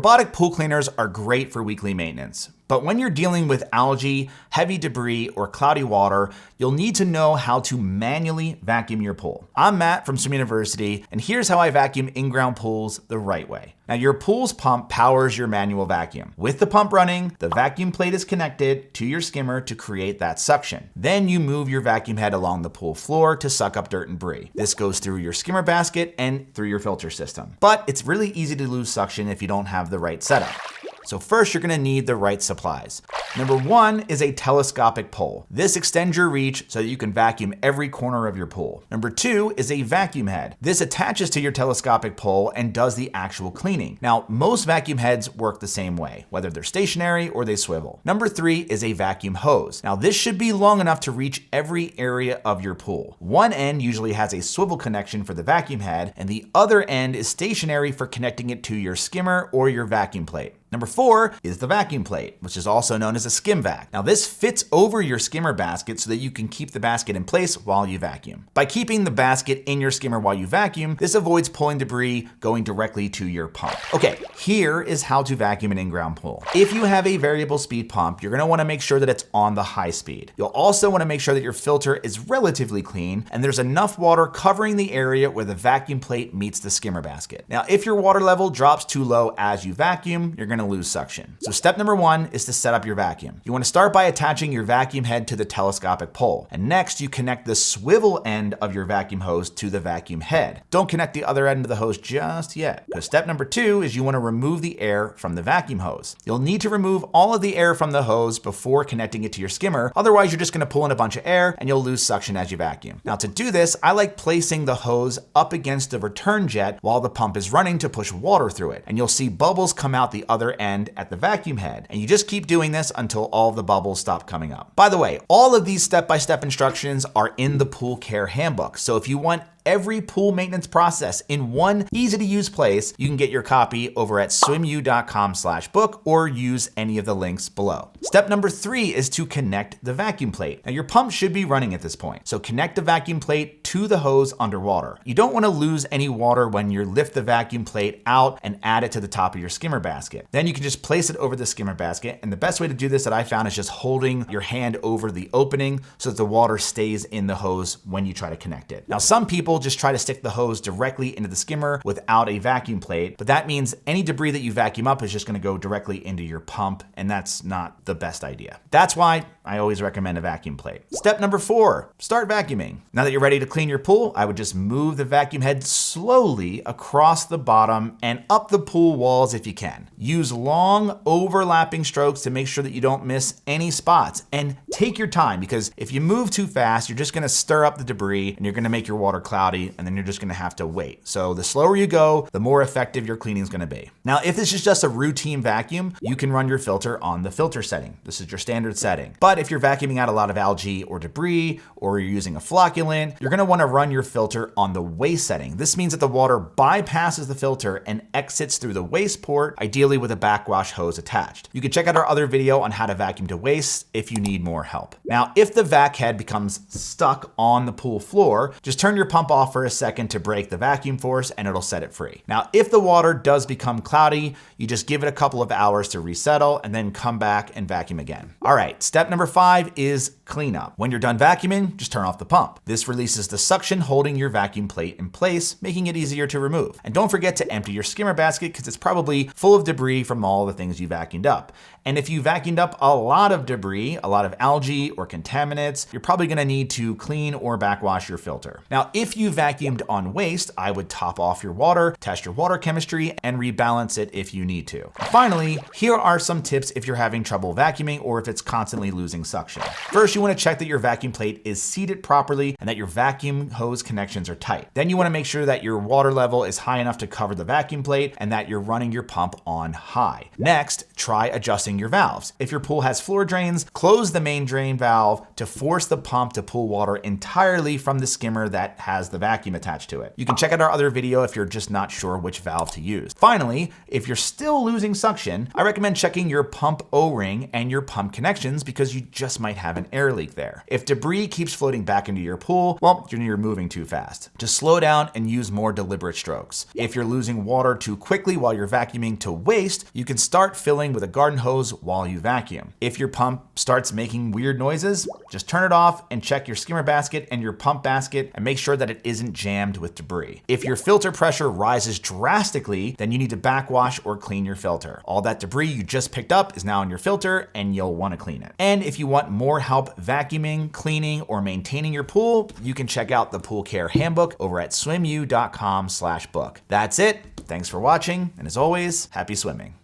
Robotic pool cleaners are great for weekly maintenance. But when you're dealing with algae, heavy debris, or cloudy water, you'll need to know how to manually vacuum your pool. I'm Matt from Swim University, and here's how I vacuum in-ground pools the right way. Now, your pool's pump powers your manual vacuum. With the pump running, the vacuum plate is connected to your skimmer to create that suction. Then you move your vacuum head along the pool floor to suck up dirt and debris. This goes through your skimmer basket and through your filter system. But it's really easy to lose suction if you don't have the right setup. So first, you're gonna need the right supplies. Number one is a telescopic pole. This extends your reach so that you can vacuum every corner of your pool. Number two is a vacuum head. This attaches to your telescopic pole and does the actual cleaning. Now, most vacuum heads work the same way, whether they're stationary or they swivel. Number three is a vacuum hose. Now, this should be long enough to reach every area of your pool. One end usually has a swivel connection for the vacuum head, and the other end is stationary for connecting it to your skimmer or your vacuum plate. Number four is the vacuum plate, which is also known as a skim vac. Now, this fits over your skimmer basket so that you can keep the basket in place while you vacuum. By keeping the basket in your skimmer while you vacuum, this avoids pulling debris going directly to your pump. Okay, here is how to vacuum an in-ground pool. If you have a variable speed pump, you're gonna wanna make sure that it's on the high speed. You'll also wanna make sure that your filter is relatively clean and there's enough water covering the area where the vacuum plate meets the skimmer basket. Now, if your water level drops too low as you vacuum, you're gonna lose suction. So step number one is to set up your vacuum. You want to start by attaching your vacuum head to the telescopic pole. And next you connect the swivel end of your vacuum hose to the vacuum head. Don't connect the other end of the hose just yet. Because step number two is you want to remove the air from the vacuum hose. You'll need to remove all of the air from the hose before connecting it to your skimmer. Otherwise, you're just going to pull in a bunch of air and you'll lose suction as you vacuum. Now to do this, I like placing the hose up against the return jet while the pump is running to push water through it. And you'll see bubbles come out the other end at the vacuum head. And you just keep doing this until all of the bubbles stop coming up. By the way, all of these step-by-step instructions are in the Pool Care Handbook. So if you want every pool maintenance process in one easy to use place, you can get your copy over at swimu.com/book or use any of the links below. Step number three is to connect the vacuum plate. Now your pump should be running at this point. So connect the vacuum plate to the hose underwater. You don't want to lose any water when you lift the vacuum plate out and add it to the top of your skimmer basket. Then you can just place it over the skimmer basket. And the best way to do this that I found is just holding your hand over the opening so that the water stays in the hose when you try to connect it. Now some people just try to stick the hose directly into the skimmer without a vacuum plate, but that means any debris that you vacuum up is just going to go directly into your pump, and that's not the best idea. That's why I always recommend a vacuum plate. Step number four, start vacuuming. Now that you're ready to clean your pool, I would just move the vacuum head slowly across the bottom and up the pool walls if you can. Use long overlapping strokes to make sure that you don't miss any spots, and take your time, because if you move too fast, you're just going to stir up the debris and you're going to make your water cloudy, and then you're just going to have to wait. So the slower you go, the more effective your cleaning is going to be. Now, if this is just a routine vacuum, you can run your filter on the filter setting. This is your standard setting. But if you're vacuuming out a lot of algae or debris, or you're using a flocculant, you're going to want to run your filter on the waste setting. This means that the water bypasses the filter and exits through the waste port, ideally with a backwash hose attached. You can check out our other video on how to vacuum to waste if you need more help. Now, if the vac head becomes stuck on the pool floor, just turn your pump off for a second to break the vacuum force and it'll set it free. Now, if the water does become cloudy, you just give it a couple of hours to resettle and then come back and vacuum again. All right, step number five is cleanup. When you're done vacuuming, just turn off the pump. This releases the suction holding your vacuum plate in place, making it easier to remove. And don't forget to empty your skimmer basket because it's probably full of debris from all the things you vacuumed up. And if you vacuumed up a lot of debris, a lot of algae or contaminants, you're probably gonna need to clean or backwash your filter. Now, if you vacuumed on waste, I would top off your water, test your water chemistry, and rebalance it if you need to. Finally, here are some tips if you're having trouble vacuuming or if it's constantly losing suction. First, you wanna check that your vacuum plate is seated properly and that your vacuum hose connections are tight. Then you wanna make sure that your water level is high enough to cover the vacuum plate and that you're running your pump on high. Next, try adjusting your valves. If your pool has floor drains, close the main drain valve to force the pump to pull water entirely from the skimmer that has the vacuum attached to it. You can check out our other video if you're just not sure which valve to use. Finally, if you're still losing suction, I recommend checking your pump O-ring and your pump connections because you just might have an air water leak there. If debris keeps floating back into your pool, well, you're moving too fast. Just slow down and use more deliberate strokes. If you're losing water too quickly while you're vacuuming to waste, you can start filling with a garden hose while you vacuum. If your pump starts making weird noises, just turn it off and check your skimmer basket and your pump basket and make sure that it isn't jammed with debris. If your filter pressure rises drastically, then you need to backwash or clean your filter. All that debris you just picked up is now in your filter and you'll want to clean it. And if you want more help vacuuming, cleaning, or maintaining your pool, you can check out the Pool Care Handbook over at swimu.com/book. That's it. Thanks for watching, and as always, happy swimming.